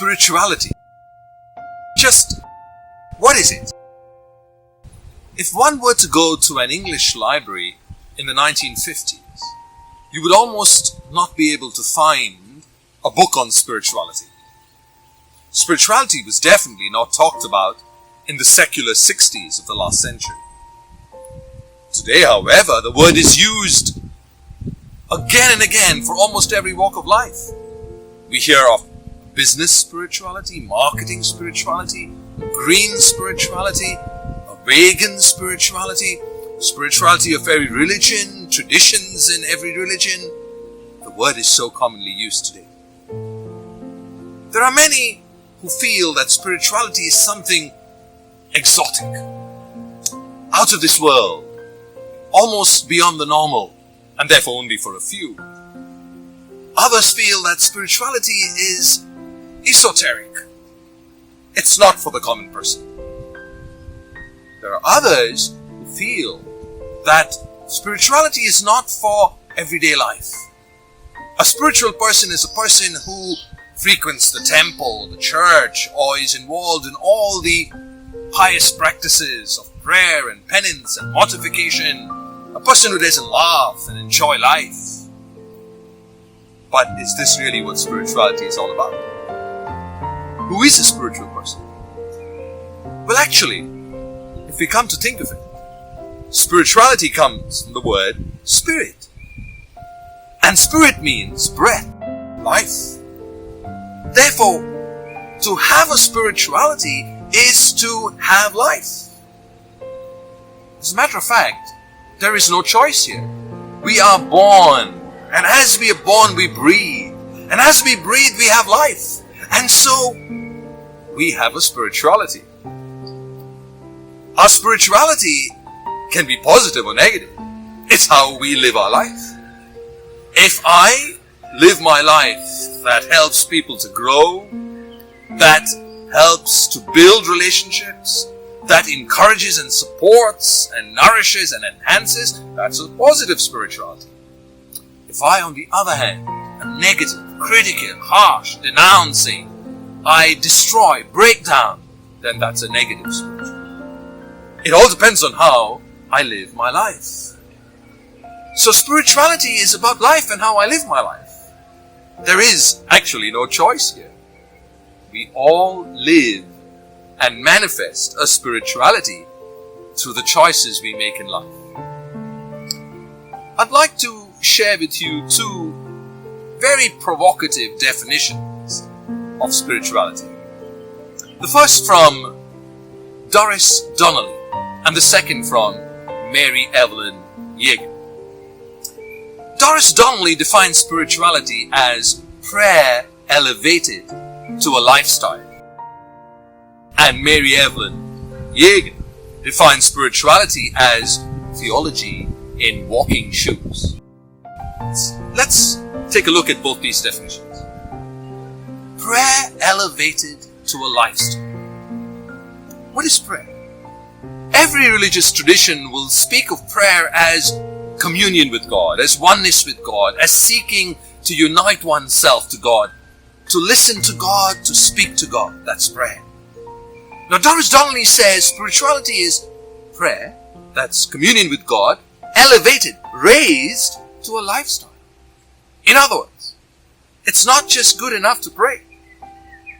Spirituality. Just what is it? If one were to go to an English library in the 1950s, you would almost not be able to find a book on spirituality. Spirituality was definitely not talked about in the secular 60s of the last century. Today, however, the word is used again and again for almost every walk of life. We hear of business spirituality, marketing spirituality, green spirituality, a vegan spirituality, spirituality of every religion, traditions in every religion. The word is so commonly used today. There are many who feel that spirituality is something exotic, out of this world, almost beyond the normal, and therefore only for a few. Others feel that spirituality is esoteric. It's not for the common person. There are others who feel that spirituality is not for everyday life. A spiritual person is a person who frequents the temple, the church, or is involved in all the pious practices of prayer and penance and mortification. A person who doesn't laugh and enjoy life. But is this really what spirituality is all about? Who is a spiritual person? Well, actually, if we come to think of it, spirituality comes from the word spirit. And spirit means breath, life. Therefore, to have a spirituality is to have life. As a matter of fact, there is no choice here. We are born, and as we are born, we breathe. And as we breathe, we have life. And so, we have a spirituality. Our spirituality can be positive or negative. It's how we live our life. If I live my life that helps people to grow, that helps to build relationships, that encourages and supports and nourishes and enhances, that's a positive spirituality. If I, on the other hand, am negative, critical, harsh, denouncing, I destroy, break down, then that's a negative spirituality. It all depends on how I live my life. So spirituality is about life and how I live my life. There is actually no choice here. We all live and manifest a spirituality through the choices we make in life. I'd like to share with you two very provocative definitions of spirituality. The first from Doris Donnelly and the second from Mary Evelyn Yeager. Doris Donnelly defines spirituality as prayer elevated to a lifestyle. And Mary Evelyn Yeager defines spirituality as theology in walking shoes. Let's take a look at both these definitions. Prayer elevated to a lifestyle. What is prayer? Every religious tradition will speak of prayer as communion with God, as oneness with God, as seeking to unite oneself to God, to listen to God, to speak to God. That's prayer. Now, Doris Donnelly says spirituality is prayer, that's communion with God, elevated, raised to a lifestyle. In other words, it's not just good enough to pray.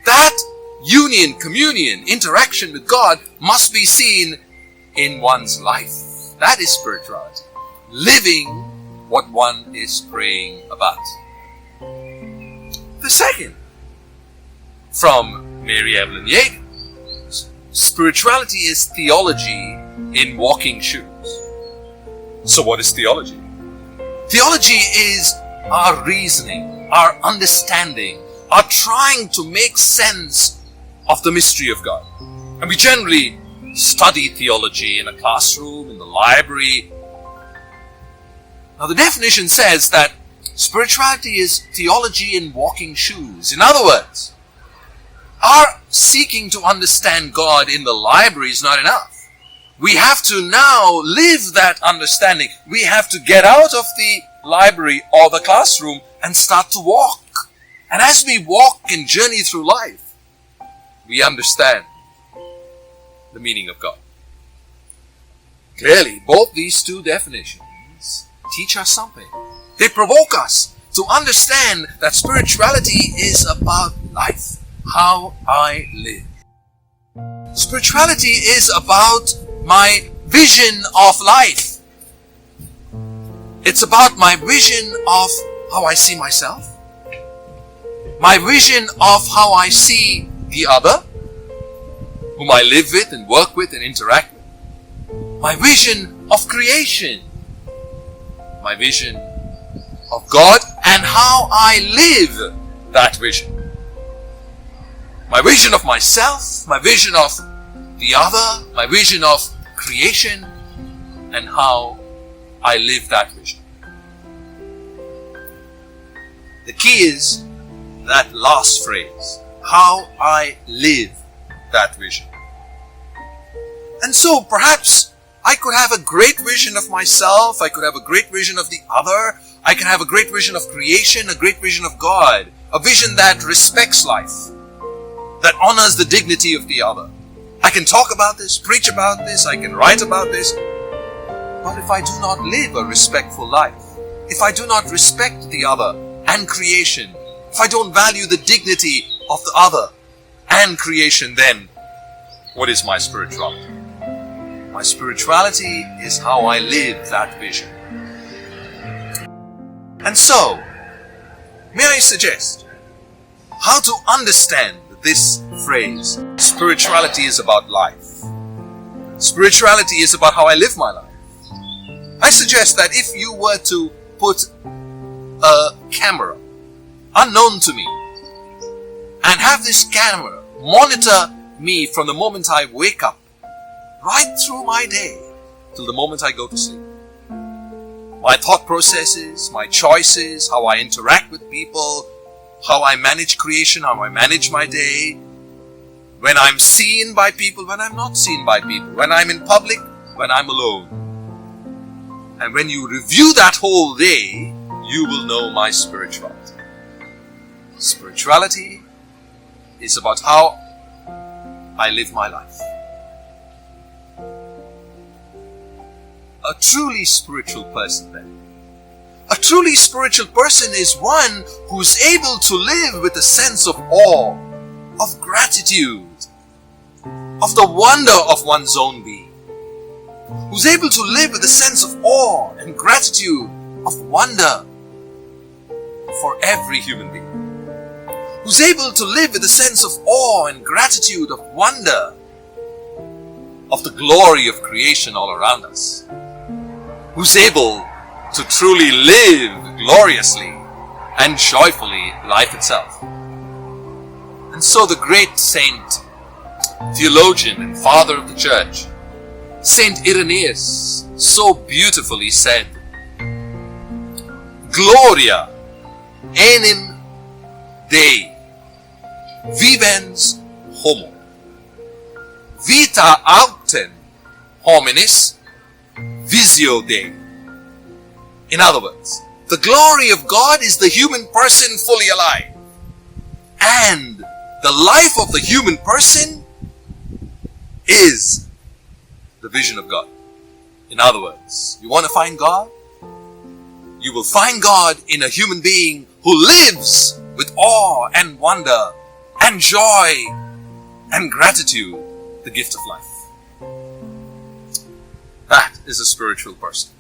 That union, communion, interaction with God must be seen in one's life. That is spirituality. Living what one is praying about. The second, from Mary Evelyn Yeager, spirituality is theology in walking shoes. So what is theology? Theology is our reasoning, our understanding, our trying to make sense of the mystery of God. And we generally study theology in a classroom, in the library. Now the definition says that spirituality is theology in walking shoes. In other words, our seeking to understand God in the library is not enough. We have to now live that understanding. We have to get out of the library or the classroom and start to walk. And as we walk and journey through life, we understand the meaning of God. Clearly, both these two definitions teach us something. They provoke us to understand that spirituality is about life, how I live. Spirituality is about my vision of life. It's about my vision of how I see myself, my vision of how I see the other, whom I live with and work with and interact with, my vision of creation, my vision of God, and how I live that vision. My vision of myself, my vision of the other, my vision of creation, and how I live that vision. The key is that last phrase, how I live that vision. And so perhaps I could have a great vision of myself, I could have a great vision of the other, I can have a great vision of creation, a great vision of God, a vision that respects life, that honors the dignity of the other. I can talk about this, preach about this, I can write about this, but if I do not live a respectful life, if I do not respect the other and creation, if I don't value the dignity of the other and creation, then what is my spirituality? My spirituality is how I live that vision. And so, may I suggest how to understand this phrase, spirituality is about life. Spirituality is about how I live my life. I suggest that if you were to put a camera, unknown to me, and have this camera monitor me from the moment I wake up, right through my day, till the moment I go to sleep. My thought processes, my choices, how I interact with people, how I manage creation, how I manage my day, when I'm seen by people, when I'm not seen by people, when I'm in public, when I'm alone. And when you review that whole day, you will know my spirituality. Spirituality is about how I live my life. A truly spiritual person then. A truly spiritual person is one who's able to live with a sense of awe, of gratitude, of the wonder of one's own being. Who's able to live with a sense of awe and gratitude, of wonder for every human being. Who's able to live with a sense of awe and gratitude, of wonder of the glory of creation all around us. Who's able to truly live gloriously and joyfully life itself. And so the great saint, theologian and father of the church, Saint Irenaeus, so beautifully said, Gloria enim Dei, vivens homo, vita autem hominis, visio Dei. In other words, the glory of God is the human person fully alive. And the life of the human person is the vision of God. In other words, you want to find God? You will find God in a human being who lives with awe and wonder and joy and gratitude, the gift of life. That is a spiritual person.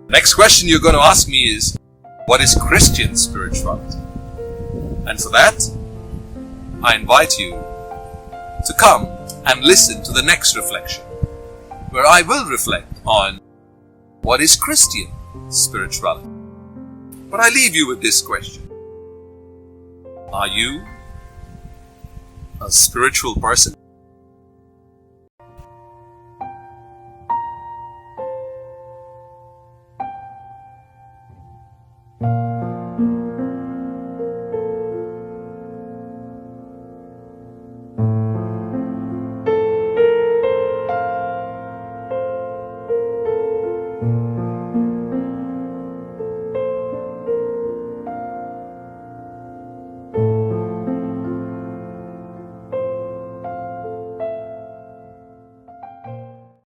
Next question you're going to ask me is, what is Christian spirituality? And for that, I invite you to come and listen to the next reflection, where I will reflect on what is Christian spirituality. But I leave you with this question. Are you a spiritual person?